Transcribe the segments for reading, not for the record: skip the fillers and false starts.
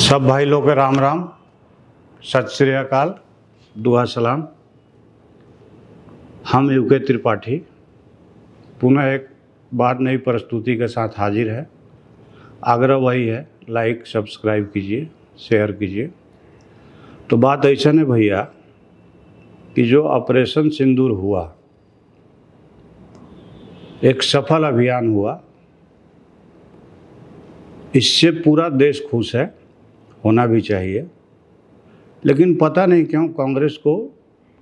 सब भाई लोग के राम राम, सत श्री अकाल, दुआ सलाम। हम यूके त्रिपाठी पुनः एक बार नई प्रस्तुति के साथ हाजिर है। आग्रह वही है, लाइक सब्सक्राइब कीजिए, शेयर कीजिए। तो बात ऐसा है भैया कि जो ऑपरेशन सिंदूर हुआ, एक सफल अभियान हुआ, इससे पूरा देश खुश है, होना भी चाहिए। लेकिन पता नहीं क्यों कांग्रेस को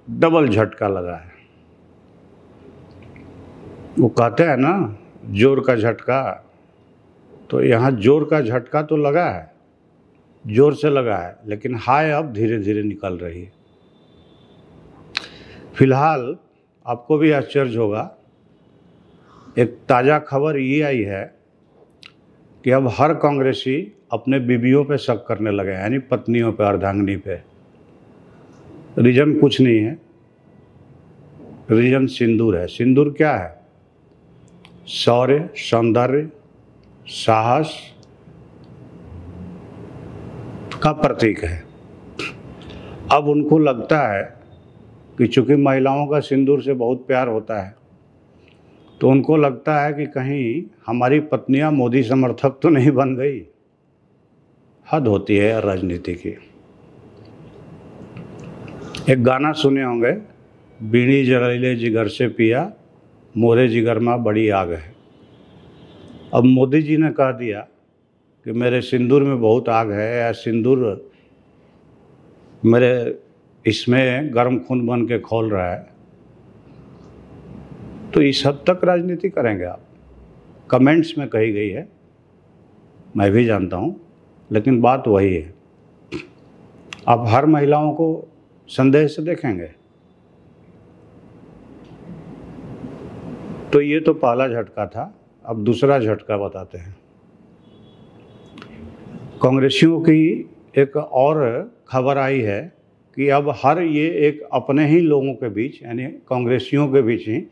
डबल झटका लगा है। वो कहते हैं ना जोर का झटका, तो यहाँ जोर का झटका तो लगा है, जोर से लगा है, लेकिन हाय अब धीरे धीरे निकल रही है। फिलहाल आपको भी आश्चर्य होगा, एक ताज़ा खबर ये आई है कि अब हर कांग्रेसी अपने बीवियों पे शक करने लगे हैं, यानी पत्नियों पे, अर्धांगिनी पे। रीजन कुछ नहीं है, रीजन सिंदूर है। सिंदूर क्या है? शौर्य, सौंदर्य, साहस का प्रतीक है। अब उनको लगता है कि चूंकि महिलाओं का सिंदूर से बहुत प्यार होता है, तो उनको लगता है कि कहीं हमारी पत्नियां मोदी समर्थक तो नहीं बन गई। हद होती है राजनीति की। एक गाना सुने होंगे, बीड़ी जलैले जिगर से पिया, मोरे जिगर में बड़ी आग है। अब मोदी जी ने कह दिया कि मेरे सिंदूर में बहुत आग है, या सिंदूर मेरे इसमें गर्म खून बन के खौल रहा है। तो इस हद तक राजनीति करेंगे आप? कमेंट्स में कही गई है, मैं भी जानता हूँ, लेकिन बात वही है। आप हर महिलाओं को संदेह से देखेंगे। तो ये तो पहला झटका था। अब दूसरा झटका बताते हैं। कांग्रेसियों की एक और खबर आई है कि अब हर ये एक अपने ही लोगों के बीच, यानी कांग्रेसियों के बीच ही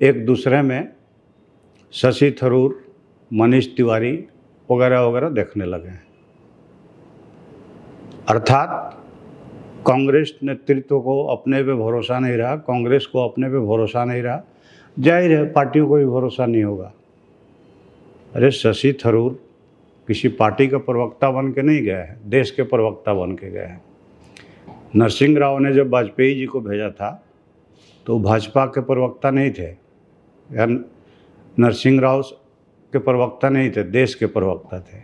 एक दूसरे में शशि थरूर, मनीष तिवारी वगैरह वगैरह देखने लगे हैं। अर्थात कांग्रेस नेतृत्व को अपने पे भरोसा नहीं रहा, कांग्रेस को अपने पे भरोसा नहीं रहा, जाहिर है पार्टियों को भी भरोसा नहीं होगा। अरे शशि थरूर किसी पार्टी का प्रवक्ता बन के नहीं गए हैं, देश के प्रवक्ता बन के गए हैं। नरसिंह राव ने जब वाजपेयी जी को भेजा था तो भाजपा के प्रवक्ता नहीं थे, या नरसिंह राव के प्रवक्ता नहीं थे, देश के प्रवक्ता थे।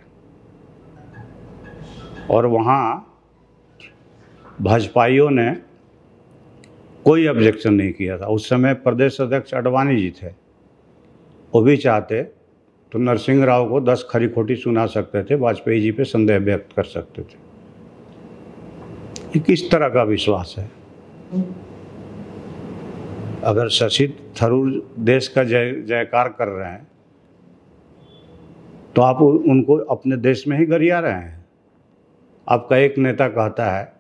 और वहाँ भाजपाइयों ने कोई ऑब्जेक्शन नहीं किया था। उस समय प्रदेश अध्यक्ष अडवाणी जी थे, वो भी चाहते तो नरसिंह राव को 10 खरी खोटी सुना सकते थे, वाजपेयी जी पे संदेह व्यक्त कर सकते थे। ये किस तरह का विश्वास है? अगर शशि थरूर देश का जयकार कर रहे हैं, तो आप उनको अपने देश में ही गरिया रहे हैं। आपका एक नेता कहता है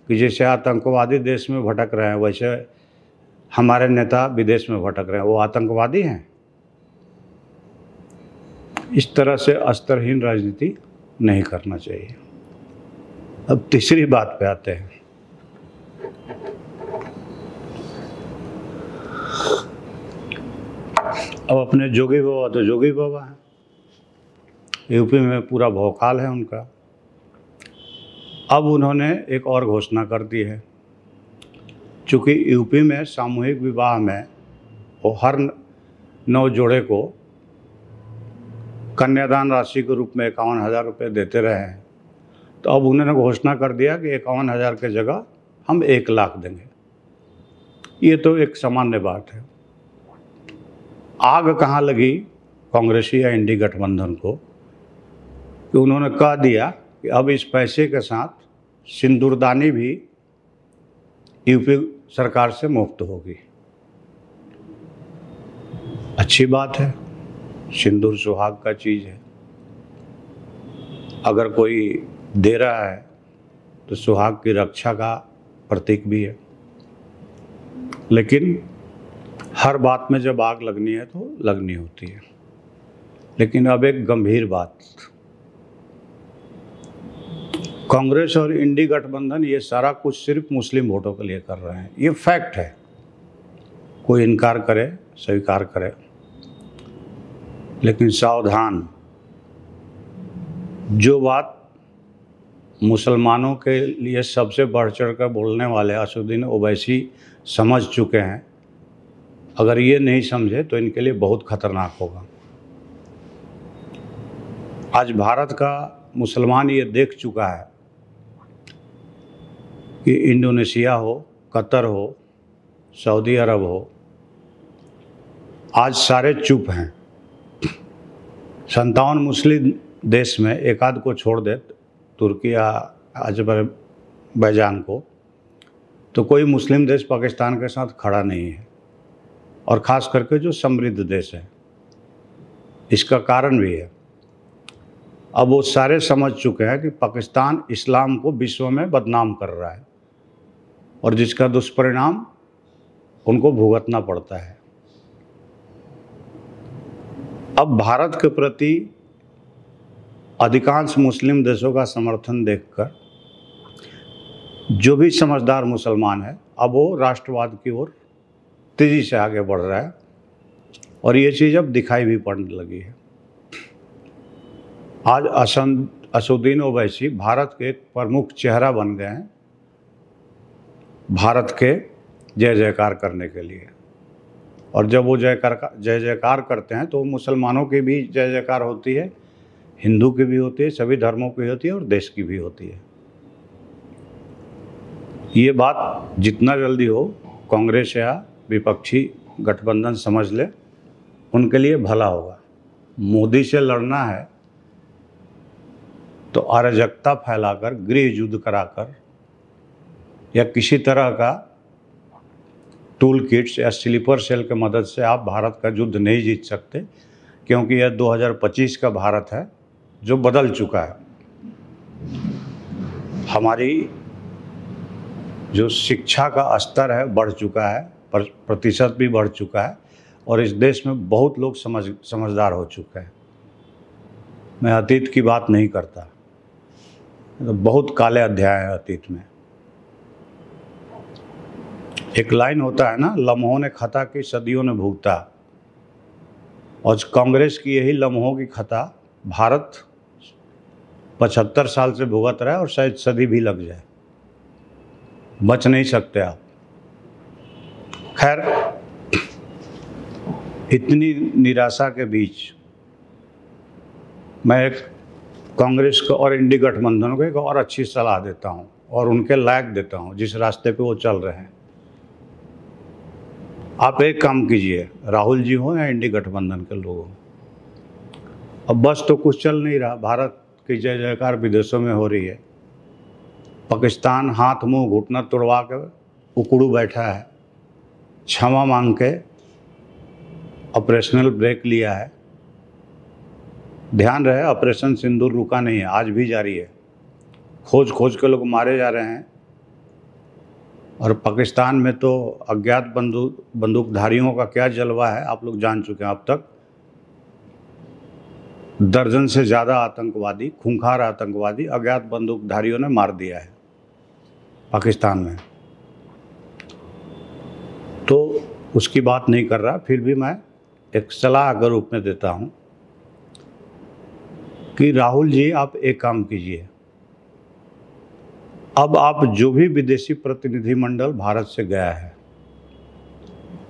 कि जैसे आतंकवादी देश में भटक रहे हैं, वैसे हमारे नेता विदेश में भटक रहे हैं, वो आतंकवादी हैं। इस तरह से स्तरहीन राजनीति नहीं करना चाहिए। अब तीसरी बात पे आते हैं। अब अपने जोगी बाबा तो जोगी बाबा हैं, यूपी में पूरा भौकाल है उनका। अब उन्होंने एक और घोषणा कर दी है। चूँकि यूपी में सामूहिक विवाह में वो हर 9 जोड़े को कन्यादान राशि के रूप में 51,000 रुपये देते रहे हैं, तो अब उन्होंने घोषणा कर दिया कि 51,000 की जगह हम 1 लाख देंगे। ये तो एक सामान्य बात है। आग कहाँ लगी कांग्रेसी या इंडी गठबंधन को कि उन्होंने कह दिया कि अब इस पैसे के साथ सिंदूरदानी भी यूपी सरकार से मुफ्त होगी। अच्छी बात है, सिंदूर सुहाग का चीज़ है। अगर कोई दे रहा है तो सुहाग की रक्षा का प्रतीक भी है। लेकिन हर बात में जब आग लगनी है तो लगनी होती है। लेकिन अब एक गंभीर बात, कांग्रेस और इंडी गठबंधन ये सारा कुछ सिर्फ मुस्लिम वोटों के लिए कर रहे हैं, ये फैक्ट है। कोई इनकार करे, स्वीकार करे, लेकिन सावधान, जो बात मुसलमानों के लिए सबसे बढ़ चढ़ कर बोलने वाले असदुद्दीन ओवैसी समझ चुके हैं, अगर ये नहीं समझे तो इनके लिए बहुत खतरनाक होगा। आज भारत का मुसलमान ये देख चुका है कि इंडोनेशिया हो, कतर हो, सऊदी अरब हो, आज सारे चुप हैं। 57 मुस्लिम देश में एक आध को छोड़ दे, तुर्की या अजरबैजान को, तो कोई मुस्लिम देश पाकिस्तान के साथ खड़ा नहीं है, और ख़ास करके जो समृद्ध देश है। इसका कारण भी है, अब वो सारे समझ चुके हैं कि पाकिस्तान इस्लाम को विश्व में बदनाम कर रहा है, और जिसका दुष्परिणाम उनको भुगतना पड़ता है। अब भारत के प्रति अधिकांश मुस्लिम देशों का समर्थन देखकर जो भी समझदार मुसलमान है, अब वो राष्ट्रवाद की ओर तेज़ी से आगे बढ़ रहा है, और ये चीज़ अब दिखाई भी पड़ने लगी है। आज असदुद्दीन ओवैसी भारत के एक प्रमुख चेहरा बन गए हैं, भारत के जय जयकार करने के लिए। और जब वो जय जयकार करते हैं तो मुसलमानों की भी जय जयकार होती है, हिंदू की भी होती है, सभी धर्मों की होती है, और देश की भी होती है। ये बात जितना जल्दी हो कांग्रेस या विपक्षी गठबंधन समझ ले, उनके लिए भला होगा। मोदी से लड़ना है तो अराजकता फैलाकर, गृह युद्ध कराकर, या किसी तरह का टूल किट्स या स्लीपर सेल की मदद से आप भारत का युद्ध नहीं जीत सकते, क्योंकि यह 2025 का भारत है जो बदल चुका है। हमारी जो शिक्षा का स्तर है बढ़ चुका है, प्रतिशत भी बढ़ चुका है, और इस देश में बहुत लोग समझदार हो चुके हैं। मैं अतीत की बात नहीं करता, तो बहुत काले अध्याय हैं अतीत में। एक लाइन होता है ना, लम्हों ने खता की सदियों ने भुगता, और कांग्रेस की यही लम्हों की खता भारत 75 साल से भुगत रहा है, और शायद सदी भी लग जाए, बच नहीं सकते आप। खैर, इतनी निराशा के बीच मैं एक कांग्रेस को और इंडी गठबंधन को एक और अच्छी सलाह देता हूं, और उनके लायक देता हूं जिस रास्ते पे वो चल रहे हैं। आप एक काम कीजिए, राहुल जी हो या इंडी गठबंधन के लोग हो, अब बस तो कुछ चल नहीं रहा। भारत की जय जयकार विदेशों में हो रही है, पाकिस्तान हाथ मुंह घुटना तोड़वा के उकड़ू बैठा है, क्षमा मांग के ऑपरेशनल ब्रेक लिया है। ध्यान रहे, ऑपरेशन सिंदूर रुका नहीं है, आज भी जारी है। खोज खोज के लोग मारे जा रहे हैं, और पाकिस्तान में तो अज्ञात बंदूकधारियों का क्या जलवा है आप लोग जान चुके हैं। अब तक दर्जन से ज़्यादा आतंकवादी, खूंखार आतंकवादी अज्ञात बंदूकधारियों ने मार दिया है पाकिस्तान में। तो उसकी बात नहीं कर रहा, फिर भी मैं एक सलाह के रूप में देता हूं कि राहुल जी, आप एक काम कीजिए, अब आप जो भी विदेशी प्रतिनिधिमंडल भारत से गया है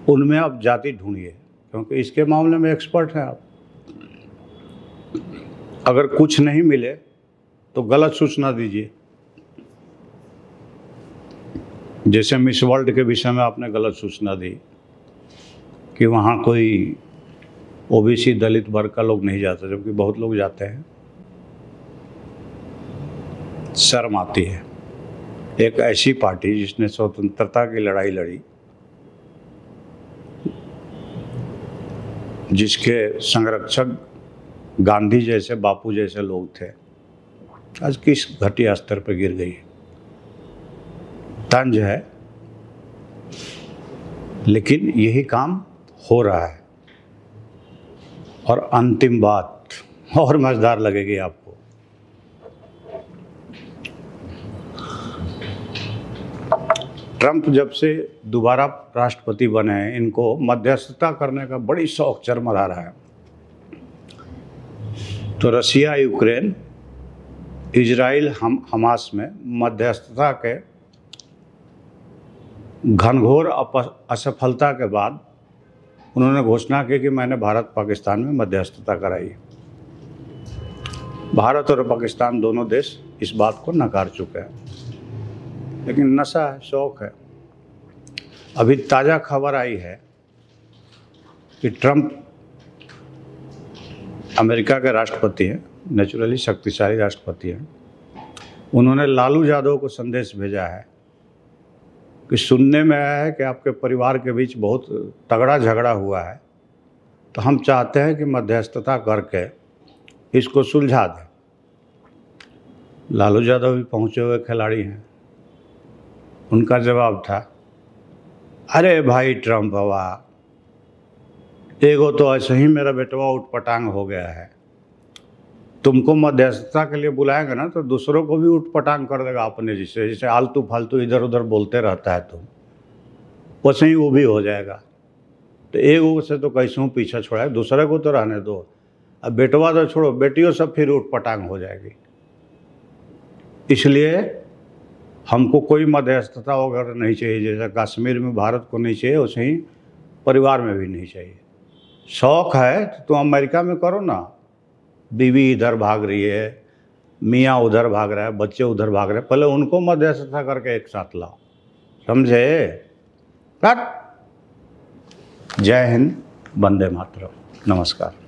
उनमें आप जाति ढूंढिए, क्योंकि इसके मामले में एक्सपर्ट हैं आप। अगर कुछ नहीं मिले तो गलत सूचना दीजिए, जैसे मिस वर्ल्ड के विषय में आपने गलत सूचना दी कि वहाँ कोई ओबीसी दलित वर्ग का लोग नहीं जाता, जबकि बहुत लोग जाते हैं। शर्म आती है, एक ऐसी पार्टी जिसने स्वतंत्रता की लड़ाई लड़ी, जिसके संरक्षक गांधी जैसे, बापू जैसे लोग थे, आज किस घटिया स्तर पर गिर गई। तंज है, लेकिन यही काम हो रहा है। और अंतिम बात और मजेदार लगेगी आपको, ट्रंप जब से दोबारा राष्ट्रपति बने हैं, इनको मध्यस्थता करने का बड़ी शौक चरमरा रहा है। तो रसिया, यूक्रेन, इजराइल, हमास में मध्यस्थता के घनघोर असफलता के बाद उन्होंने घोषणा की कि मैंने भारत पाकिस्तान में मध्यस्थता कराई। भारत और पाकिस्तान दोनों देश इस बात को नकार चुके हैं, लेकिन नशा है, शौक है। अभी ताज़ा खबर आई है कि ट्रंप अमेरिका के राष्ट्रपति हैं, नेचुरली शक्तिशाली राष्ट्रपति हैं। उन्होंने लालू यादव को संदेश भेजा है कि सुनने में आया है कि आपके परिवार के बीच बहुत तगड़ा झगड़ा हुआ है, तो हम चाहते हैं कि मध्यस्थता करके इसको सुलझा दें। लालू यादव भी पहुँचे हुए खिलाड़ी हैं। उनका जवाब था, अरे भाई ट्रंप बाबा, एगो तो ऐसे ही मेरा बेटवा उठपटांग हो गया है, तुमको मध्यस्थता के लिए बुलाएंगे ना तो दूसरों को भी उठपटांग कर देगा अपने जिससे, जैसे आलतू फालतू इधर उधर बोलते रहता है तुम, वैसे ही वो भी हो जाएगा। तो एगो से तो कैसे पीछे छोड़ा, दूसरे को तो रहने दो। अब बेटवा तो छोड़ो, बेटियों सब फिर उठपटांग हो जाएगी। इसलिए हमको कोई मध्यस्थता वगैरह नहीं चाहिए। जैसे कश्मीर में भारत को नहीं चाहिए, वैसे ही परिवार में भी नहीं चाहिए। शौक़ है तो तुम अमेरिका में करो ना, बीवी इधर भाग रही है, मियाँ उधर भाग रहा है, बच्चे उधर भाग रहे हैं, पहले उनको मध्यस्थता करके एक साथ लाओ, समझे? कट। जय हिंद, वंदे मातरम, नमस्कार।